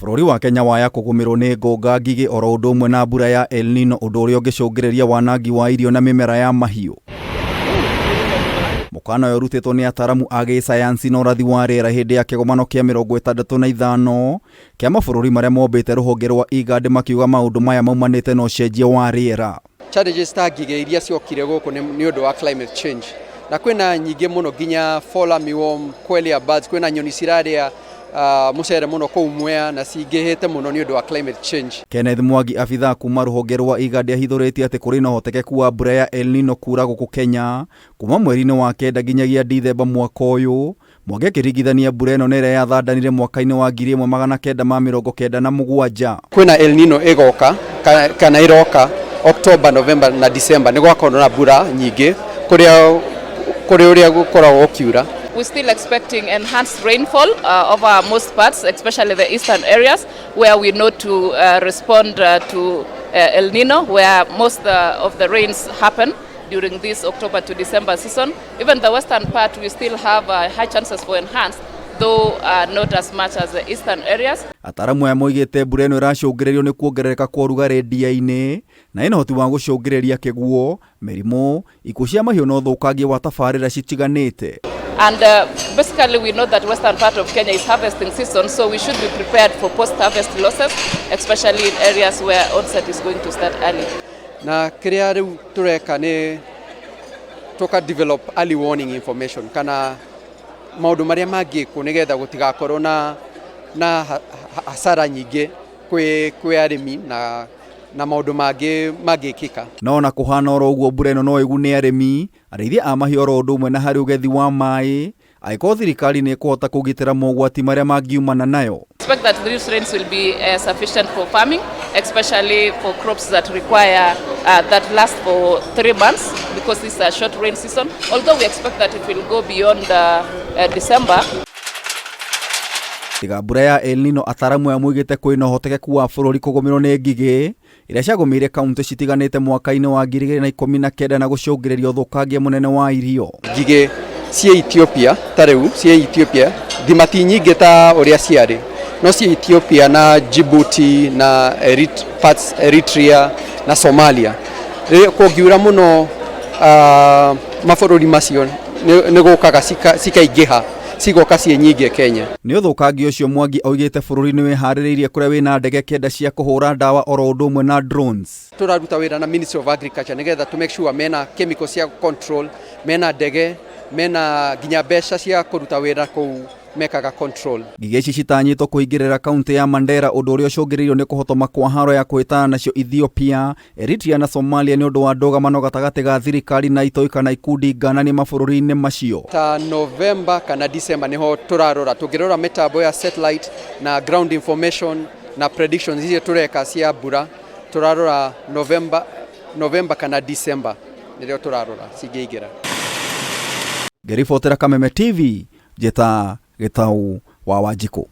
Bururi wa Kenya waya kugumirwo ni ngonga ngigi oro undu umwe na mbura ya EL-NINO undu uria ungicungiriria wanangi wa irio na mimera ya mahiu. Mukana uyu urutitwo ni ataramu a gisayansi na urathi wa riera hindi ya kigomano kia 65 kia mabururi maria mombite ruhonge rwa IGAD makiuga maundu maya maumanite na ucenjia wa riera. Challenges ta ngige iria ciokire guku ni undu wa climate change. Na kwina nyingi muno ginya fall armyworm, quelea buds, kwina nyoni ciraria mucere muno KUMA na cingihite muno ni undu wa climate change. KENNETH MWANGI ABITHAA KUMA RUHONGE RWA IGAD ahithuritie ati kuri na hotekeku wa mbura ya EL-NINO kura guku Kenya kuma mweri-ini wa kenda nginyagia Ndithemba mwaka uyu. Mwangi akiringithania mbura ino na iria yathandanire mwaka-ini wa 1997. Kwina EL-NINO igoka kana iroka October, November na December ni gwakorwo na mbura nyingi kuri uria gukoragwo ukiura. We're still expecting enhanced rainfall over most parts, especially the eastern areas, where we know to respond to EL-NINO, where most of the rains happen during this October to December season. Even the western part, we still have high chances for enhanced, though not as much as the eastern areas. Ataramu ya moigite mbura ino iracungiririo ni kuongerereka kwa urugarĩ ndia-ini na ina hoti wa gucungiriria kiguo, mirimu, ikuũ cia mahiũ na uthukangia wa tabarĩra citiganĩte. And basically we know that western part of Kenya is harvesting season, so we should be prepared for post-harvest losses, especially in areas where onset is going to start early. Na kiria riu tureka ni toka develop early warning information kana maundu maria mangiku nigetha gutigakorwo na hasara nyingi kwi arimi na maundu mangikika. No na kuhana oro uguo mbura ino no igune arimi arĩithia a mahiũ oro ũndũ ũmwe na harĩ ũgethi wa maĩ angĩkorwo thirikari nĩ ĩkũhota kũgitĩra mogwati marĩa mangiumana nayo. Expect that these rains will be sufficient for farming, especially for crops that require that last for 3 months, because this is a short rain season. Although we expect that it will go beyond December. Tiga mbura ya EL-NINO ataramu ya moigite kwina hotekeku wa bururi kugumirwo ni ngigi iria ciagumire kaunti citiganite mwaka-ini wa 2019 na gucungiriria uthukangia munene wa irio. Ngigi cia Ethiopia tariu cia Ethiopia thimati nyingi ta uria ciari no cia Ethiopia na Djibouti na Eritrea na Somalia kungiura muno mabururi macio ni gukaga cikaingiha cigoka cie nyingi Kenya. Ni uthukangia ucio Mwangi oigite bururi ni wihaririirie kuria wina ndege kenda cia kuhura ndawa oro undu umwe na drones. Turaruta wira na Ministry of Agriculture nigetha to make sure mena chemical cia control, mena ndege, mena ginya mbeca cia kuruta wira kuu mekaga control. Ngigi ici citanyitwo kuingirira kaunti ya Mandera undu uria ucungiririo ni kuhotoma kwa haro ya kwitana nacio Ethiopia, Eritrea na Somalia ni undu wa ndogamano gatagati ga thirikari na itoika na ikundi nganani mabũrũri-inĩ macio. Ta November kana December niho turarora tungirora mitambo ya satellite na ground information na predictions icio tureka cia mbura turarora November kana December nirio turarora cingiingira. Ngeribotera Kameme TV Jeta Gitau wa Wanjiku.